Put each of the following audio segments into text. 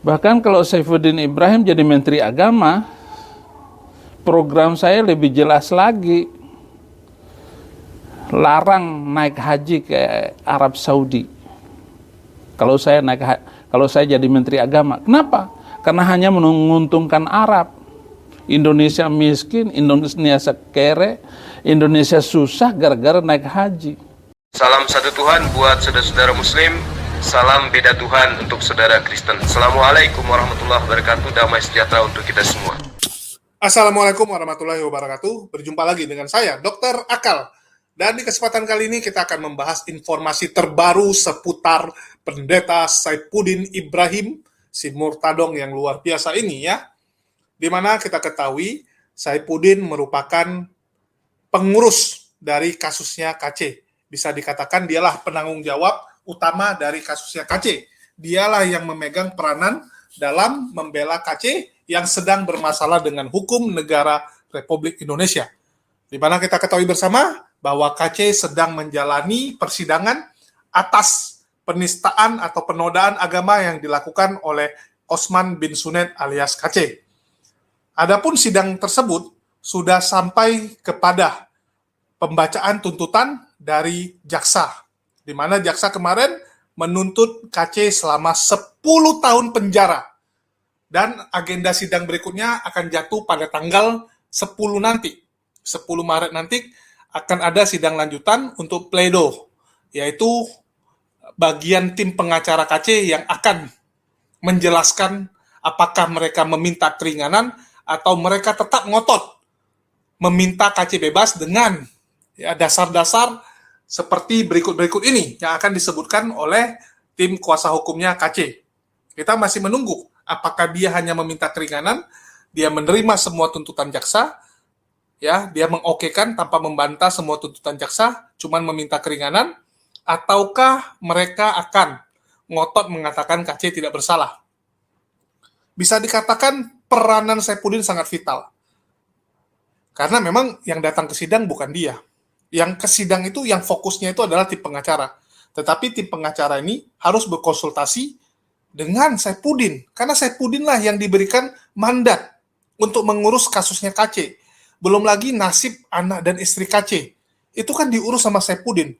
Bahkan kalau Saifuddin Ibrahim jadi Menteri Agama, program saya lebih jelas lagi. Larang naik haji ke Arab Saudi. Kalau saya jadi Menteri Agama, kenapa? Karena hanya menguntungkan Arab. Indonesia miskin, Indonesia kere, Indonesia susah gara-gara naik haji. Salam satu Tuhan buat saudara-saudara Muslim. Salam beda Tuhan untuk saudara Kristen. Assalamualaikum warahmatullahi wabarakatuh. Damai sejahtera untuk kita semua. Assalamualaikum warahmatullahi wabarakatuh. Berjumpa lagi dengan saya, Dr. Akal. Dan di kesempatan kali ini kita akan membahas informasi terbaru seputar Pendeta Saifuddin Ibrahim, si Murtadong yang luar biasa ini ya. Di mana kita ketahui Saifuddin merupakan pengurus dari kasusnya KC. Bisa dikatakan dialah penanggung jawab utama dari kasusnya KC. Dialah yang memegang peranan dalam membela KC yang sedang bermasalah dengan hukum negara Republik Indonesia. Di mana kita ketahui bersama bahwa KC sedang menjalani persidangan atas penistaan atau penodaan agama yang dilakukan oleh Osman bin Sunet alias KC. Adapun sidang tersebut sudah sampai kepada pembacaan tuntutan dari jaksa, di mana jaksa kemarin menuntut KC selama 10 tahun penjara. Dan agenda sidang berikutnya akan jatuh pada tanggal 10 nanti. 10 Maret nanti akan ada sidang lanjutan untuk pleido, yaitu bagian tim pengacara KC yang akan menjelaskan apakah mereka meminta keringanan atau mereka tetap ngotot meminta KC bebas dengan dasar-dasar seperti berikut-berikut ini yang akan disebutkan oleh tim kuasa hukumnya KC. Kita masih menunggu apakah dia hanya meminta keringanan, dia menerima semua tuntutan jaksa, ya, dia mengokekan tanpa membantah semua tuntutan jaksa, cuman meminta keringanan, ataukah mereka akan ngotot mengatakan KC tidak bersalah. Bisa dikatakan peranan Saifuddin sangat vital. Karena memang yang datang ke sidang bukan dia. Yang ke sidang itu, yang fokusnya itu adalah tim pengacara. Tetapi tim pengacara ini harus berkonsultasi dengan Saifuddin. Karena Saifuddin lah yang diberikan mandat untuk mengurus kasusnya KC. Belum lagi nasib anak dan istri KC. Itu kan diurus sama Saifuddin.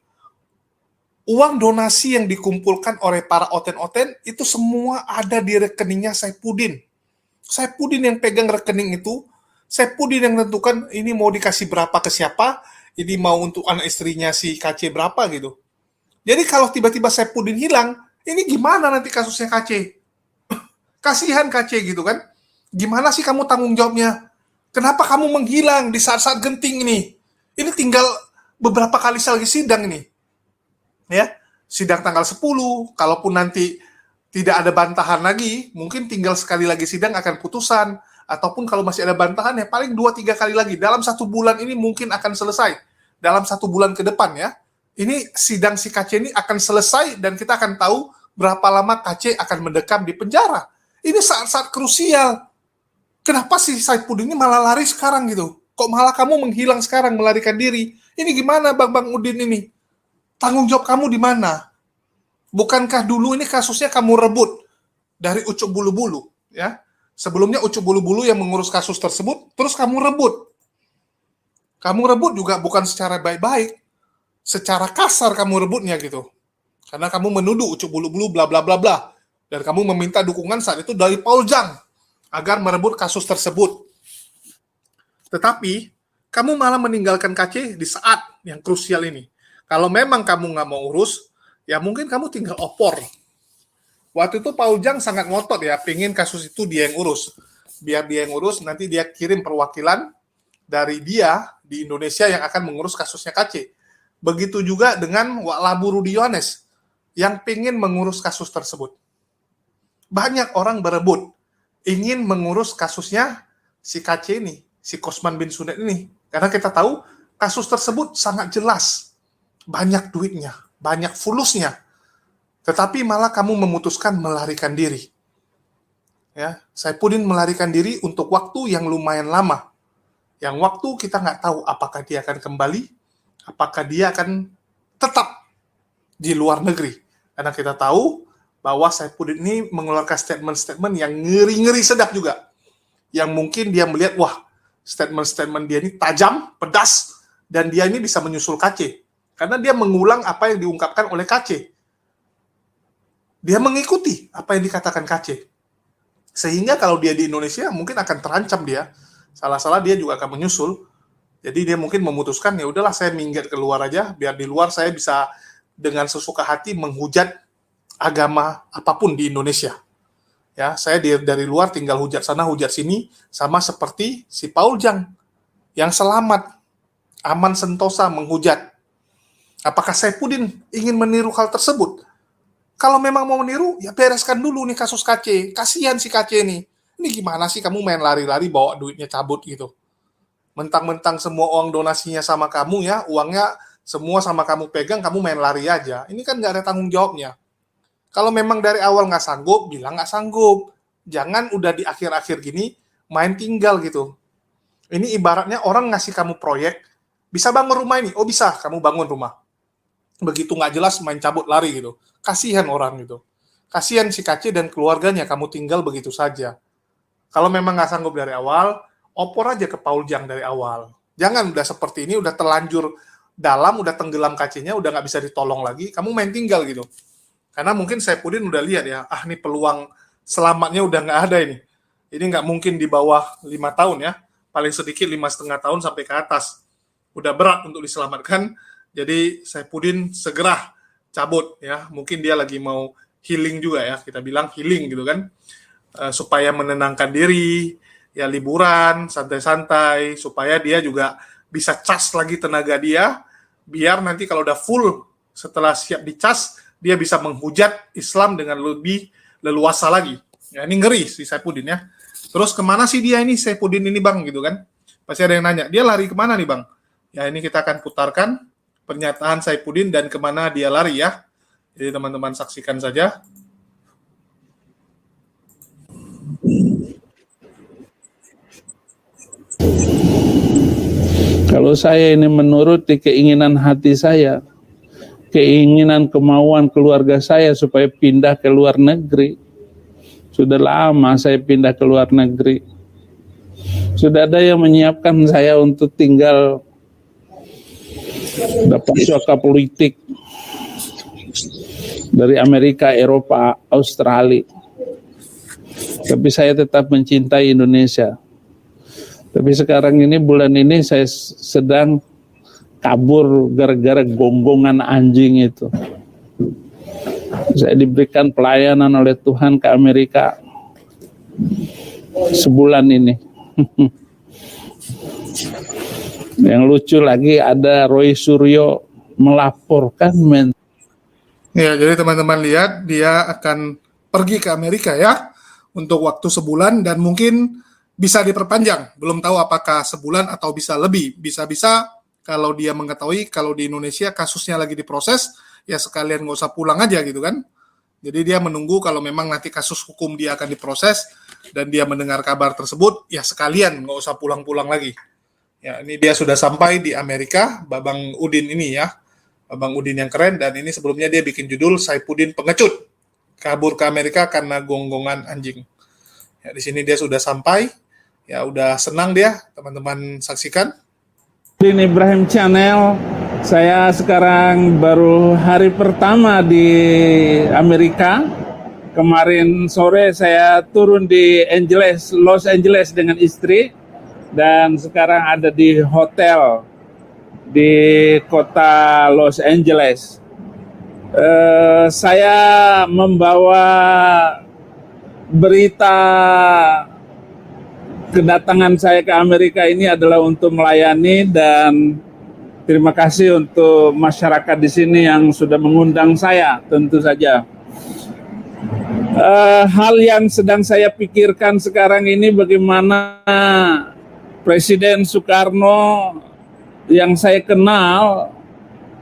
Uang donasi yang dikumpulkan oleh para oten-oten, itu semua ada di rekeningnya Saifuddin. Saifuddin yang pegang rekening itu, Saifuddin yang tentukan ini mau dikasih berapa ke siapa, ini mau untuk anak istrinya si KC berapa gitu. Jadi kalau tiba-tiba Saifuddin hilang, ini gimana nanti kasusnya KC? Kasihan KC gitu kan. Gimana sih kamu tanggung jawabnya? Kenapa kamu menghilang di saat-saat genting ini? Ini tinggal beberapa kali lagi sidang ini. Ya, sidang tanggal 10, kalaupun nanti tidak ada bantahan lagi, mungkin tinggal sekali lagi sidang akan putusan, ataupun kalau masih ada bantahan ya paling 2-3 kali lagi. Dalam 1 bulan ini mungkin akan selesai. Dalam 1 bulan ke depan ya. Ini sidang si KC ini akan selesai dan kita akan tahu berapa lama KC akan mendekam di penjara. Ini saat-saat krusial. Kenapa sih Saifuddin ini malah lari sekarang gitu? Kok malah kamu menghilang sekarang, melarikan diri? Ini gimana Bang Udin ini? Tanggung jawab kamu di mana? Bukankah dulu ini kasusnya kamu rebut dari Ucuk Bulu-Bulu? Ya? Sebelumnya Ucuk Bulu-Bulu yang mengurus kasus tersebut, terus kamu rebut. Kamu rebut juga bukan secara baik-baik. Secara kasar kamu rebutnya gitu. Karena kamu menuduh Ucuk Bulu-Bulu bla bla bla bla. Dan kamu meminta dukungan saat itu dari Paul Jang agar merebut kasus tersebut. Tetapi, kamu malah meninggalkan KC di saat yang krusial ini. Kalau memang kamu nggak mau urus, ya mungkin kamu tinggal opor. Waktu itu Paul Jang sangat ngotot ya, pengen kasus itu dia yang urus. Biar dia yang urus, nanti dia kirim perwakilan dari dia di Indonesia yang akan mengurus kasusnya KC. Begitu juga dengan Wak Labu Rudi Yohanes yang pengen mengurus kasus tersebut. Banyak orang berebut ingin mengurus kasusnya si KC ini, si Osman bin Sunet ini. Karena kita tahu kasus tersebut sangat jelas. Banyak duitnya, banyak fulusnya. Tetapi malah kamu memutuskan melarikan diri. Ya, Saifuddin melarikan diri untuk waktu yang lumayan lama. Yang waktu kita nggak tahu apakah dia akan kembali, apakah dia akan tetap di luar negeri. Karena kita tahu bahwa Saifuddin ini mengeluarkan statement-statement yang ngeri-ngeri sedap juga. Yang mungkin dia melihat, wah, statement-statement dia ini tajam, pedas, dan dia ini bisa menyusul KC. Karena dia mengulang apa yang diungkapkan oleh KC. Dia mengikuti apa yang dikatakan KC. Sehingga kalau dia di Indonesia, mungkin akan terancam dia. Salah-salah dia juga akan menyusul. Jadi dia mungkin memutuskan, ya udahlah saya minggat keluar aja, biar di luar saya bisa dengan sesuka hati menghujat agama apapun di Indonesia. Ya, saya dari luar tinggal hujat sana, hujat sini, sama seperti si Paul Jang yang selamat, aman sentosa menghujat. Apakah Saifuddin ingin meniru hal tersebut? Kalau memang mau meniru, ya bereskan dulu nih kasus KC. Kasihan si KC nih. Ini gimana sih kamu main lari-lari bawa duitnya cabut gitu. Mentang-mentang semua uang donasinya sama kamu ya, uangnya semua sama kamu pegang, kamu main lari aja. Ini kan nggak ada tanggung jawabnya. Kalau memang dari awal nggak sanggup, bilang nggak sanggup. Jangan udah di akhir-akhir gini, main tinggal gitu. Ini ibaratnya orang ngasih kamu proyek, bisa bangun rumah ini? Oh bisa, kamu bangun rumah. Begitu nggak jelas, main cabut lari gitu. Kasihan orang gitu. Kasihan si KC dan keluarganya, kamu tinggal begitu saja. Kalau memang nggak sanggup dari awal, opor aja ke Paul Jang dari awal. Jangan udah seperti ini, udah terlanjur dalam, udah tenggelam KC-nya, udah nggak bisa ditolong lagi, kamu main tinggal gitu. Karena mungkin Saifuddin udah lihat ya, ini peluang selamatnya udah nggak ada ini. Ini nggak mungkin di bawah 5 tahun ya, paling sedikit 5,5 tahun sampai ke atas. Udah berat untuk diselamatkan, jadi Saifuddin segera cabut ya. Mungkin dia lagi mau healing juga ya, kita bilang healing gitu kan, supaya menenangkan diri, ya liburan, santai-santai, supaya dia juga bisa cas lagi tenaga dia, biar nanti kalau udah full, setelah siap dicas, dia bisa menghujat Islam dengan lebih leluasa lagi. Ya ini ngeri si Saifuddin ya. Terus kemana sih dia ini Saifuddin ini bang gitu kan? Pasti ada yang nanya, dia lari kemana nih bang? Ya ini kita akan putarkan pernyataan Saifuddin dan kemana dia lari ya. Jadi teman-teman saksikan saja. Kalau saya ini menuruti keinginan hati saya, keinginan kemauan keluarga saya supaya pindah ke luar negeri. Sudah lama saya pindah ke luar negeri. Sudah ada yang menyiapkan saya untuk tinggal dapat suaka politik dari Amerika, Eropa, Australia. Tapi saya tetap mencintai Indonesia. Tapi sekarang ini, bulan ini saya sedang kabur gara-gara gonggongan anjing itu. Saya diberikan pelayanan oleh Tuhan ke Amerika sebulan ini. Yang lucu lagi ada Roy Suryo melaporkan Ya, jadi teman-teman lihat dia akan pergi ke Amerika ya untuk waktu sebulan dan mungkin bisa diperpanjang. Belum tahu apakah sebulan atau bisa lebih. Bisa-bisa kalau dia mengetahui kalau di Indonesia kasusnya lagi diproses, ya sekalian nggak usah pulang aja gitu kan. Jadi dia menunggu kalau memang nanti kasus hukum dia akan diproses dan dia mendengar kabar tersebut, ya sekalian nggak usah pulang-pulang lagi. Ya, ini dia sudah sampai di Amerika, Babang Udin ini ya. Babang Udin yang keren, dan ini sebelumnya dia bikin judul Saifuddin Pengecut. Kabur ke Amerika karena gonggongan anjing. Ya, di sini dia sudah sampai. Ya, udah senang dia, teman-teman saksikan. Udin Ibrahim Channel. Saya sekarang baru hari pertama di Amerika. Kemarin sore saya turun di Los Angeles dengan istri. Dan sekarang ada di hotel di kota Los Angeles. Saya membawa berita kedatangan saya ke Amerika ini adalah untuk melayani, dan terima kasih untuk masyarakat di sini yang sudah mengundang saya, tentu saja. Hal yang sedang saya pikirkan sekarang ini bagaimana Presiden Soekarno yang saya kenal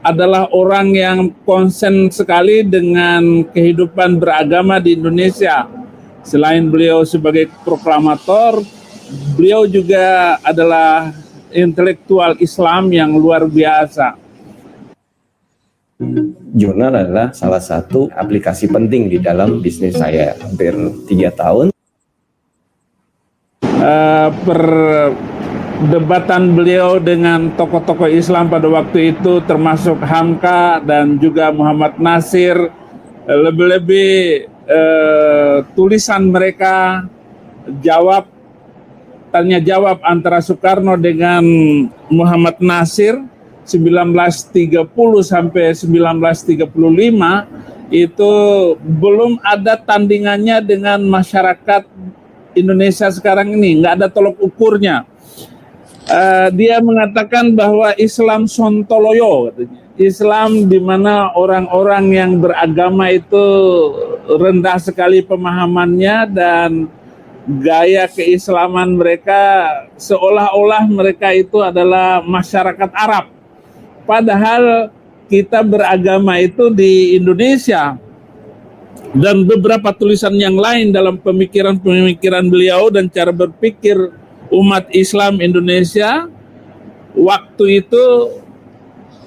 adalah orang yang konsen sekali dengan kehidupan beragama di Indonesia. Selain beliau sebagai proklamator, beliau juga adalah intelektual Islam yang luar biasa. Jurnal adalah salah satu aplikasi penting di dalam bisnis saya hampir 3 tahun. Perdebatan beliau dengan tokoh-tokoh Islam pada waktu itu termasuk Hamka dan juga Muhammad Nasir, lebih-lebih tulisan mereka, tanya jawab antara Soekarno dengan Muhammad Nasir 1930 sampai 1935 itu belum ada tandingannya dengan masyarakat Indonesia sekarang ini, nggak ada tolok ukurnya. Dia mengatakan bahwa Islam sontoloyo, Islam di mana orang-orang yang beragama itu rendah sekali pemahamannya dan gaya keislaman mereka seolah-olah mereka itu adalah masyarakat Arab. Padahal kita beragama itu di Indonesia. Dan beberapa tulisan yang lain dalam pemikiran-pemikiran beliau dan cara berpikir umat Islam Indonesia waktu itu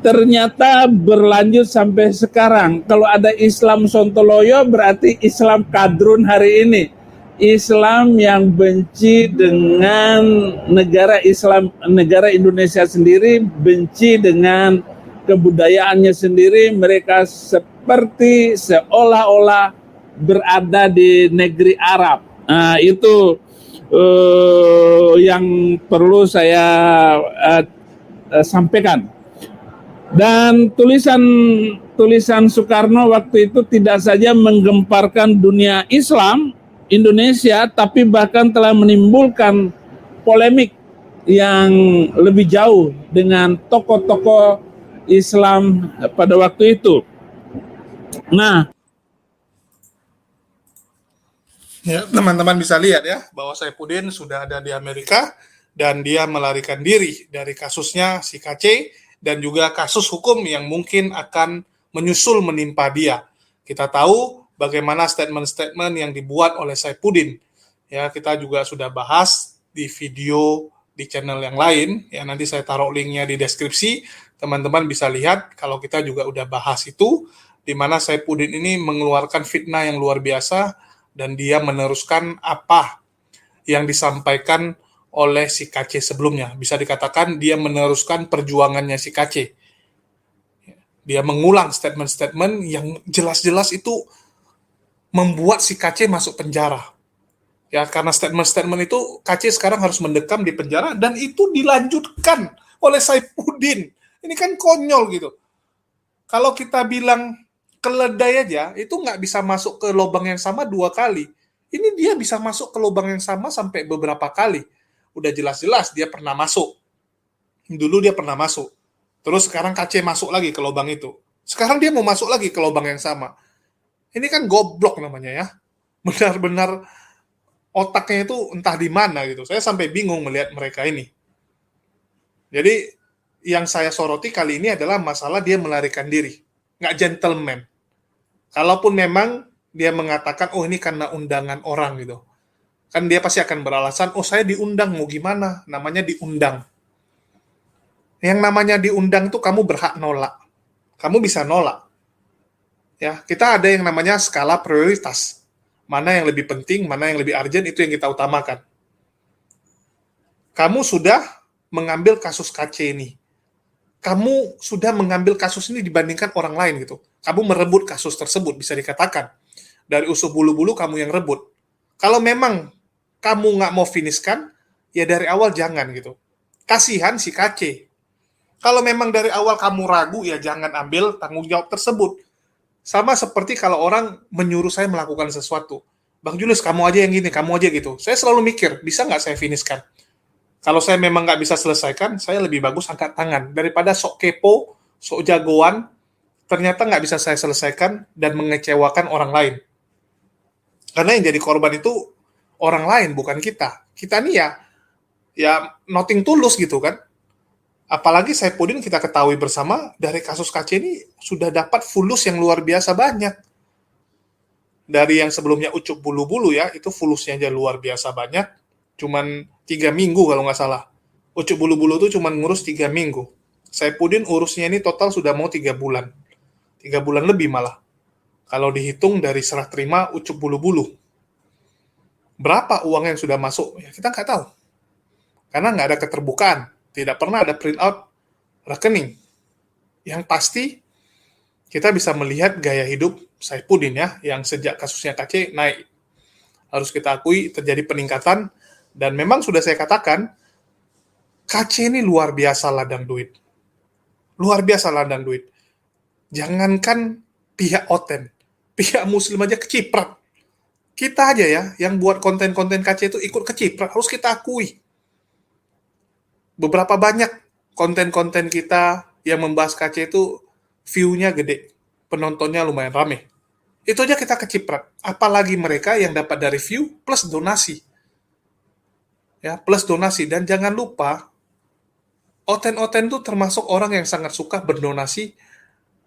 ternyata berlanjut sampai sekarang. Kalau ada Islam sontoloyo berarti Islam kadrun hari ini. Islam yang benci dengan negara Islam, negara Indonesia sendiri, benci dengan kebudayaannya sendiri. Mereka seperti seolah-olah berada di negeri Arab. Nah, itu yang perlu saya sampaikan. Dan tulisan Soekarno waktu itu tidak saja menggemparkan dunia Islam Indonesia, tapi bahkan telah menimbulkan polemik yang lebih jauh dengan tokoh-tokoh Islam pada waktu itu. Nah, ya, teman-teman bisa lihat ya bahwa Saifuddin sudah ada di Amerika dan dia melarikan diri dari kasusnya si KC dan juga kasus hukum yang mungkin akan menyusul menimpa dia. Kita tahu bagaimana statement-statement yang dibuat oleh Saifuddin. Ya, kita juga sudah bahas di video di channel yang lain. Ya, nanti saya taruh linknya di deskripsi. Teman-teman bisa lihat kalau kita juga udah bahas itu, di mana Saifuddin ini mengeluarkan fitnah yang luar biasa dan dia meneruskan apa yang disampaikan oleh si KC sebelumnya. Bisa dikatakan dia meneruskan perjuangannya si KC. Dia mengulang statement-statement yang jelas-jelas itu membuat si KC masuk penjara. Ya, karena statement-statement itu KC sekarang harus mendekam di penjara dan itu dilanjutkan oleh Saifuddin. Ini kan konyol gitu. Kalau kita bilang keledai aja, itu nggak bisa masuk ke lubang yang sama 2 kali. Ini dia bisa masuk ke lubang yang sama sampai beberapa kali. Udah jelas-jelas dia pernah masuk. Dulu dia pernah masuk. Terus sekarang KC masuk lagi ke lubang itu. Sekarang dia mau masuk lagi ke lubang yang sama. Ini kan goblok namanya ya. Benar-benar otaknya itu entah di mana gitu. Saya sampai bingung melihat mereka ini. Jadi yang saya soroti kali ini adalah masalah dia melarikan diri. Nggak gentleman. Kalaupun memang dia mengatakan, oh ini karena undangan orang gitu. Kan dia pasti akan beralasan, oh saya diundang, mau gimana? Namanya diundang. Yang namanya diundang tuh kamu berhak nolak. Kamu bisa nolak. Ya, kita ada yang namanya skala prioritas. Mana yang lebih penting, mana yang lebih urgent, itu yang kita utamakan. Kamu sudah mengambil kasus KC ini. Kamu sudah mengambil kasus ini dibandingkan orang lain gitu. Kamu merebut kasus tersebut, bisa dikatakan. Dari usus bulu-bulu kamu yang rebut. Kalau memang kamu nggak mau finishkan, ya dari awal jangan gitu. Kasihan si KC. Kalau memang dari awal kamu ragu, ya jangan ambil tanggung jawab tersebut. Sama seperti kalau orang menyuruh saya melakukan sesuatu. Bang Julius, kamu aja yang gini, kamu aja gitu. Saya selalu mikir, bisa nggak saya finishkan? Kalau saya memang nggak bisa selesaikan, saya lebih bagus angkat tangan. Daripada sok kepo, sok jagoan, ternyata nggak bisa saya selesaikan dan mengecewakan orang lain. Karena yang jadi korban itu orang lain, bukan kita. Kita nih ya nothing tulus gitu kan. Apalagi Saifuddin kita ketahui bersama, dari kasus KC ini sudah dapat fulus yang luar biasa banyak. Dari yang sebelumnya ucup bulu-bulu ya, itu fulusnya aja luar biasa banyak. Cuman 3 minggu kalau nggak salah. Ucup bulu-bulu itu cuman ngurus 3 minggu. Saifuddin urusnya ini total sudah mau 3 bulan. 3 bulan lebih malah. Kalau dihitung dari serah terima ucup bulu-bulu. Berapa uang yang sudah masuk? Ya, kita nggak tahu. Karena nggak ada keterbukaan. Tidak pernah ada print out rekening. Yang pasti, kita bisa melihat gaya hidup Saifuddin ya, yang sejak kasusnya KC naik. Harus kita akui terjadi peningkatan, dan memang sudah saya katakan, KC ini luar biasa ladang duit. Luar biasa ladang duit. Jangankan pihak Oten, pihak Muslim aja keciprat. Kita aja ya, yang buat konten-konten KC itu ikut keciprat, harus kita akui. Beberapa banyak konten-konten kita yang membahas KC itu view-nya gede, penontonnya lumayan rame. Itu aja kita keciprat. Apalagi mereka yang dapat dari view plus donasi. Ya, plus donasi. Dan jangan lupa, Oten-Oten itu termasuk orang yang sangat suka berdonasi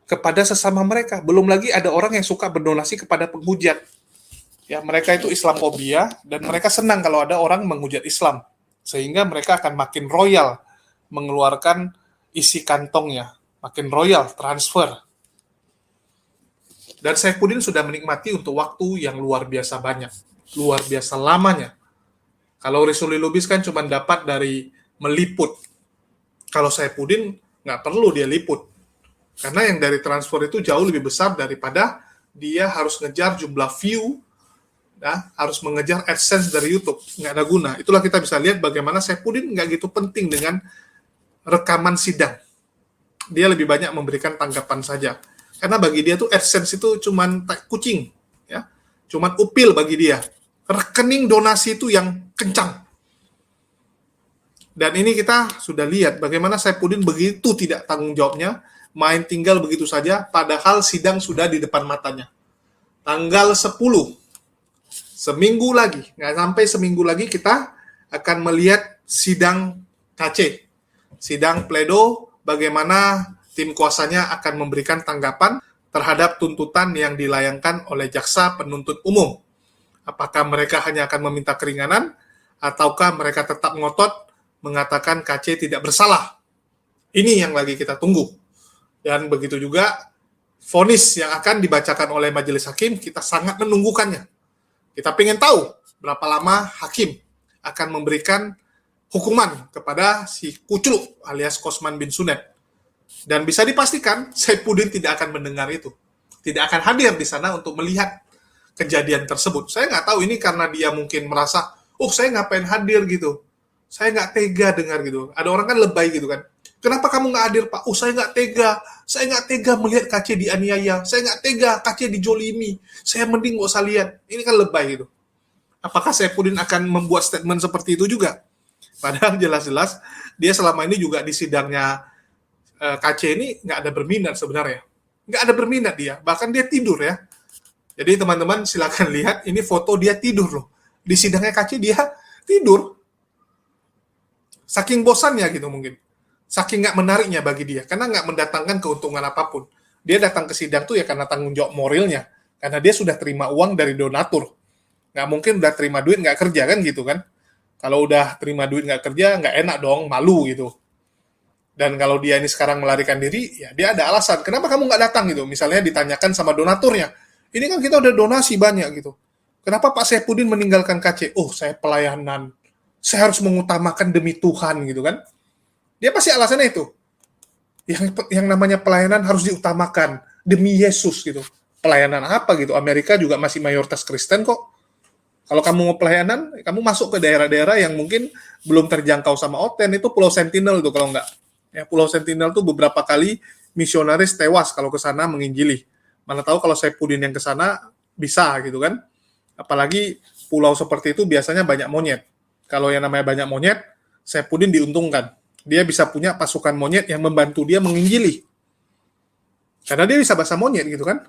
kepada sesama mereka. Belum lagi ada orang yang suka berdonasi kepada penghujat. Ya, mereka itu Islamophobia, dan mereka senang kalau ada orang menghujat Islam. Sehingga mereka akan makin royal mengeluarkan isi kantongnya. Makin royal, transfer. Dan Saifuddin sudah menikmati untuk waktu yang luar biasa banyak. Luar biasa lamanya. Kalau Rizuli Lubis kan cuma dapat dari meliput. Kalau Saifuddin nggak perlu dia liput. Karena yang dari transfer itu jauh lebih besar daripada dia harus ngejar jumlah view, ya, harus mengejar AdSense dari YouTube. Nggak ada guna. Itulah kita bisa lihat bagaimana Saifuddin nggak gitu penting dengan rekaman sidang. Dia lebih banyak memberikan tanggapan saja. Karena bagi dia tuh AdSense itu cuman kucing, ya, cuman upil bagi dia. Rekening donasi itu yang kencang. Dan ini kita sudah lihat bagaimana Saifuddin begitu tidak tanggung jawabnya, main tinggal begitu saja, padahal sidang sudah di depan matanya. Tanggal 10, seminggu lagi, nggak sampai seminggu lagi kita akan melihat sidang KC. Sidang pledo, bagaimana tim kuasanya akan memberikan tanggapan terhadap tuntutan yang dilayangkan oleh jaksa penuntut umum. Apakah mereka hanya akan meminta keringanan, ataukah mereka tetap ngotot mengatakan KC tidak bersalah. Ini yang lagi kita tunggu. Dan begitu juga vonis yang akan dibacakan oleh majelis hakim, kita sangat menunggukannya. Kita ingin tahu berapa lama hakim akan memberikan hukuman kepada si Kucluk alias Kosman bin Sunet. Dan bisa dipastikan Saifuddin tidak akan mendengar itu. Tidak akan hadir di sana untuk melihat kejadian tersebut. Saya nggak tahu ini karena dia mungkin merasa, saya ngapain hadir gitu. Saya nggak tega dengar gitu. Ada orang kan lebay gitu kan. Kenapa kamu nggak hadir, Pak? Saya nggak tega. Saya nggak tega melihat KC dianiaya. Saya nggak tega KC dijolimi. Saya mending nggak usah lihat. Ini kan lebay gitu. Apakah Saifuddin akan membuat statement seperti itu juga? Padahal jelas-jelas dia selama ini juga di sidangnya KC ini nggak ada berminat sebenarnya. Nggak ada berminat dia. Bahkan dia tidur ya. Jadi teman-teman silakan lihat. Ini foto dia tidur loh. Di sidangnya KC dia tidur. Saking bosannya gitu mungkin. Saking nggak menariknya bagi dia. Karena nggak mendatangkan keuntungan apapun. Dia datang ke sidang tuh ya karena tanggung jawab moralnya. Karena dia sudah terima uang dari donatur. Nggak mungkin udah terima duit nggak kerja kan gitu kan. Kalau udah terima duit nggak kerja, nggak enak dong, malu gitu. Dan kalau dia ini sekarang melarikan diri, ya dia ada alasan. Kenapa kamu nggak datang gitu? Misalnya ditanyakan sama donaturnya. Ini kan kita udah donasi banyak gitu. Kenapa Pak Saifuddin meninggalkan KC? Saya pelayanan. Saya harus mengutamakan demi Tuhan gitu kan. Dia pasti alasannya itu. Yang namanya pelayanan harus diutamakan demi Yesus gitu. Pelayanan apa gitu? Amerika juga masih mayoritas Kristen kok. Kalau kamu mau pelayanan, kamu masuk ke daerah-daerah yang mungkin belum terjangkau sama Oten, itu Pulau Sentinel itu kalau enggak. Ya, Pulau Sentinel itu beberapa kali misionaris tewas kalau ke sana menginjili. Mana tahu kalau Saifuddin yang ke sana bisa gitu kan. Apalagi pulau seperti itu biasanya banyak monyet. Kalau yang namanya banyak monyet, Saifuddin diuntungkan. Dia bisa punya pasukan monyet yang membantu dia menginjili. Karena dia bisa bahasa monyet gitu kan.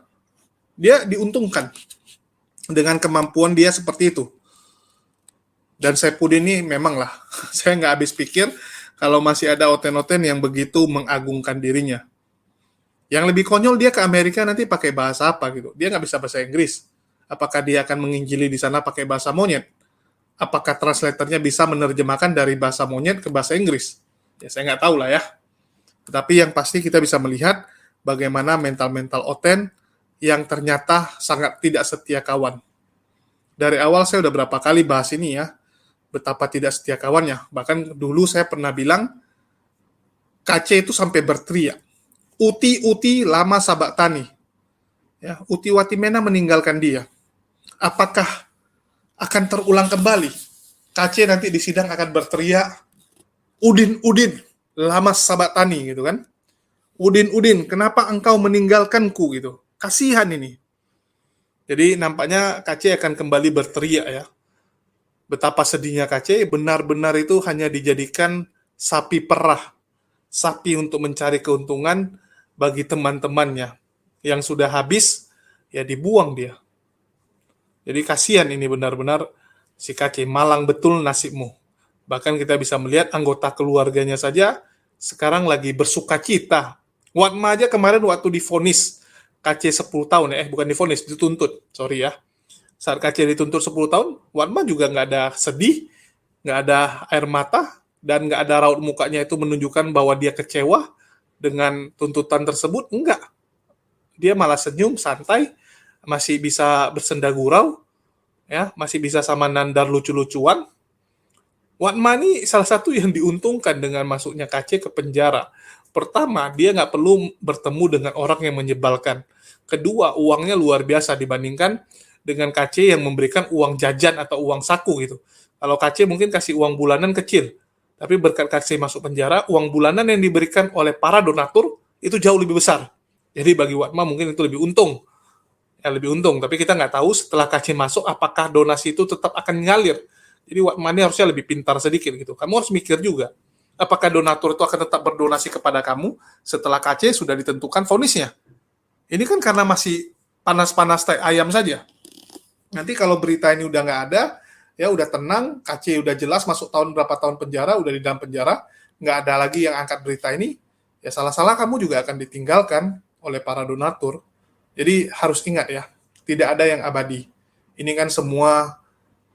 Dia diuntungkan dengan kemampuan dia seperti itu. Dan Saifuddin ini memang lah, saya nggak habis pikir kalau masih ada Oten-Oten yang begitu mengagungkan dirinya. Yang lebih konyol dia ke Amerika nanti pakai bahasa apa gitu. Dia nggak bisa bahasa Inggris. Apakah dia akan menginjili di sana pakai bahasa monyet? Apakah translatornya bisa menerjemahkan dari bahasa monyet ke bahasa Inggris? Ya saya nggak tahu lah ya. Tetapi yang pasti kita bisa melihat bagaimana mental-mental Oten yang ternyata sangat tidak setia kawan. Dari awal saya udah berapa kali bahas ini ya, betapa tidak setia kawannya. Bahkan dulu saya pernah bilang, KC itu sampai berteriak, Uti lama sabak tani. Ya, Uti Watimena meninggalkan dia. Apakah akan terulang kembali? KC nanti di sidang akan berteriak, Udin, lama sabak tani gitu kan. Udin, kenapa engkau meninggalkanku gitu. Kasihan ini. Jadi nampaknya KC akan kembali berteriak ya. Betapa sedihnya KC, benar-benar itu hanya dijadikan sapi perah. Sapi untuk mencari keuntungan bagi teman-temannya. Yang sudah habis, ya dibuang dia. Jadi kasihan ini benar-benar si KC, malang betul nasibmu. Bahkan kita bisa melihat anggota keluarganya saja sekarang lagi bersuka cita. Watma aja kemarin waktu divonis KC 10 tahun bukan divonis, dituntut. Sorry ya. Saat KC dituntut 10 tahun, Watma juga nggak ada sedih, nggak ada air mata, dan nggak ada raut mukanya itu menunjukkan bahwa dia kecewa dengan tuntutan tersebut. Enggak. Dia malah senyum, santai, masih bisa bersenda gurau, ya, masih bisa sama nandar lucu-lucuan. Watma ini salah satu yang diuntungkan dengan masuknya KC ke penjara. Pertama, dia nggak perlu bertemu dengan orang yang menyebalkan. Kedua, uangnya luar biasa dibandingkan dengan KC yang memberikan uang jajan atau uang saku gitu. Kalau KC mungkin kasih uang bulanan kecil, tapi berkat KC masuk penjara, uang bulanan yang diberikan oleh para donatur itu jauh lebih besar. Jadi bagi Watma mungkin itu lebih untung. Ya, lebih untung, tapi kita nggak tahu setelah KC masuk apakah donasi itu tetap akan ngalir. Jadi Watma ini harusnya lebih pintar sedikit gitu. Kamu harus mikir juga, apakah donatur itu akan tetap berdonasi kepada kamu setelah KC sudah ditentukan vonisnya. Ini kan karena masih panas-panas tai ayam saja. Nanti kalau berita ini udah nggak ada, ya udah tenang, KC udah jelas masuk berapa tahun penjara, udah di dalam penjara, nggak ada lagi yang angkat berita ini, ya salah-salah kamu juga akan ditinggalkan oleh para donatur. Jadi harus ingat ya, tidak ada yang abadi. Ini kan semua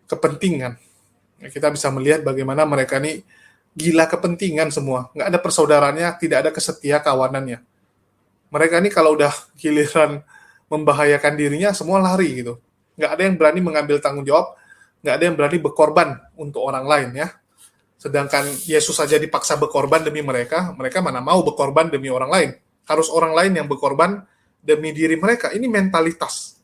kepentingan. Ya, kita bisa melihat bagaimana mereka ini gila kepentingan semua. Nggak ada persaudaraannya, tidak ada kesetia kawanannya. Mereka ini kalau udah giliran membahayakan dirinya, semua lari gitu. Nggak ada yang berani mengambil tanggung jawab, nggak ada yang berani berkorban untuk orang lain ya. Sedangkan Yesus saja dipaksa berkorban demi mereka, mereka mana mau berkorban demi orang lain. Harus orang lain yang berkorban demi diri mereka. Ini mentalitas.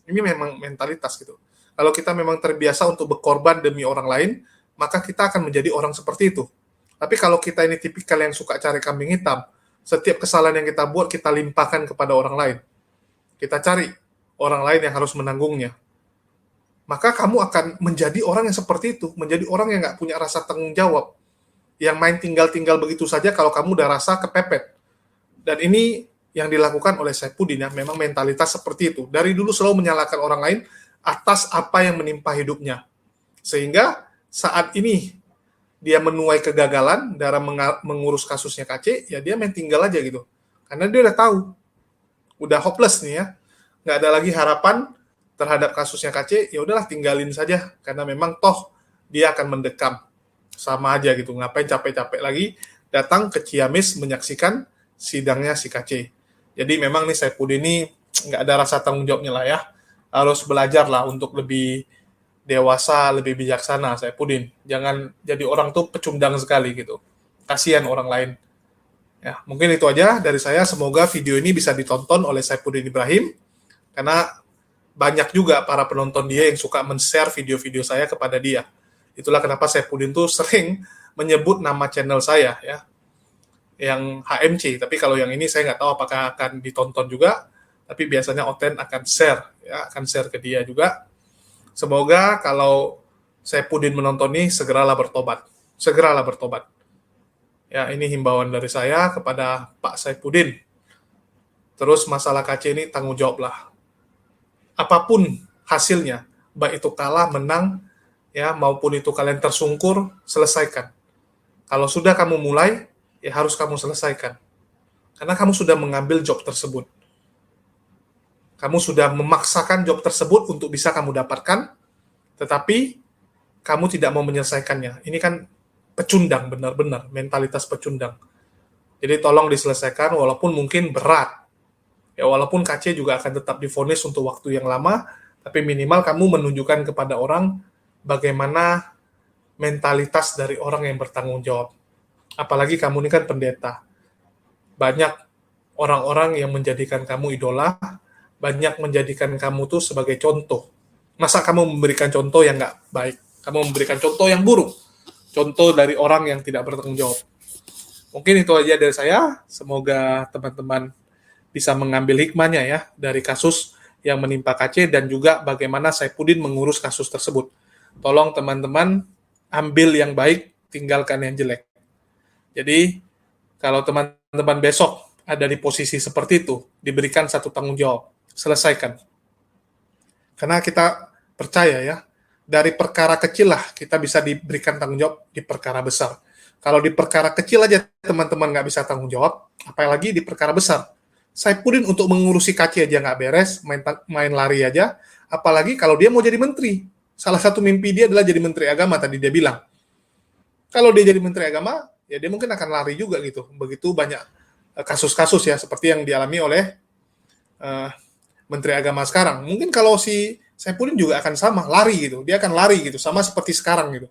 Ini memang mentalitas gitu. Kalau kita memang terbiasa untuk berkorban demi orang lain, maka kita akan menjadi orang seperti itu. Tapi kalau kita ini tipikal yang suka cari kambing hitam, setiap kesalahan yang kita buat, kita limpahkan kepada orang lain. Kita cari orang lain yang harus menanggungnya. Maka kamu akan menjadi orang yang seperti itu, menjadi orang yang nggak punya rasa tanggung jawab, yang main tinggal-tinggal begitu saja kalau kamu udah rasa kepepet. Dan ini yang dilakukan oleh Saifuddin ya, memang mentalitas seperti itu. Dari dulu selalu menyalahkan orang lain atas apa yang menimpa hidupnya. Sehingga saat ini dia menuai kegagalan dalam mengurus kasusnya KC, ya dia main tinggal aja gitu. Karena dia udah tahu, udah hopeless nih ya, nggak ada lagi harapan terhadap kasusnya KC, ya udahlah tinggalin saja, karena memang toh dia akan mendekam. Sama aja gitu, ngapain capek-capek lagi datang ke Ciamis menyaksikan sidangnya si KC. Jadi memang nih Saifuddin ini nggak ada rasa tanggung jawabnya lah ya, harus belajar lah untuk lebih dewasa, lebih bijaksana Saifuddin. Jangan jadi orang tuh pecundang sekali gitu. Kasihan orang lain. Ya, mungkin itu aja dari saya. Semoga video ini bisa ditonton oleh Saifuddin Ibrahim. Karena banyak juga para penonton dia yang suka men-share video-video saya kepada dia. Itulah kenapa Saifuddin tuh sering menyebut nama channel saya ya. Yang HMC. Tapi kalau yang ini saya nggak tahu apakah akan ditonton juga. Tapi biasanya Oten akan share. Ya, akan share ke dia juga. Semoga kalau Saifuddin menonton ini, segeralah bertobat. Segeralah bertobat. Ya, ini himbauan dari saya kepada Pak Saifuddin. Terus masalah KC ini tanggung jawablah. Apapun hasilnya, baik itu kalah, menang, ya maupun itu kalian tersungkur, selesaikan. Kalau sudah kamu mulai, ya harus kamu selesaikan. Karena kamu sudah mengambil job tersebut. Kamu sudah memaksakan job tersebut untuk bisa kamu dapatkan, tetapi kamu tidak mau menyelesaikannya. Ini kan pecundang, benar-benar mentalitas pecundang. Jadi tolong diselesaikan walaupun mungkin berat. Ya walaupun KC juga akan tetap divonis untuk waktu yang lama, tapi minimal kamu menunjukkan kepada orang bagaimana mentalitas dari orang yang bertanggung jawab. Apalagi kamu ini kan pendeta. Banyak orang-orang yang menjadikan kamu idola, banyak menjadikan kamu tuh sebagai contoh. Masa kamu memberikan contoh yang nggak baik? Kamu memberikan contoh yang buruk. Contoh dari orang yang tidak bertanggung jawab. Mungkin itu aja dari saya. Semoga teman-teman bisa mengambil hikmahnya ya dari kasus yang menimpa KC dan juga bagaimana Saifuddin mengurus kasus tersebut. Tolong teman-teman ambil yang baik, tinggalkan yang jelek. Jadi kalau teman-teman besok ada di posisi seperti itu, diberikan satu tanggung jawab, selesaikan. Karena kita percaya ya, dari perkara kecil lah kita bisa diberikan tanggung jawab di perkara besar. Kalau di perkara kecil aja teman-teman nggak bisa tanggung jawab, apalagi di perkara besar. Saifuddin untuk mengurusi KC aja nggak beres, main lari aja, apalagi kalau dia mau jadi menteri. Salah satu mimpi dia adalah jadi menteri agama, tadi dia bilang. Kalau dia jadi menteri agama, ya dia mungkin akan lari juga gitu. Begitu banyak kasus-kasus ya, seperti yang dialami oleh menteri agama sekarang. Mungkin kalau si Saifuddin juga akan sama, lari gitu. Dia akan lari gitu, sama seperti sekarang gitu.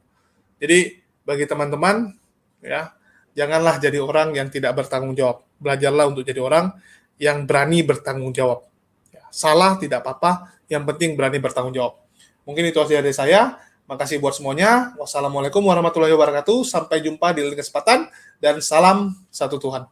Jadi bagi teman-teman, ya janganlah jadi orang yang tidak bertanggung jawab. Belajarlah untuk jadi orang yang berani bertanggung jawab. Ya, salah tidak apa-apa, yang penting berani bertanggung jawab. Mungkin itu saja dari saya. Makasih buat semuanya. Wassalamualaikum warahmatullahi wabarakatuh. Sampai jumpa di lain kesempatan dan salam satu Tuhan.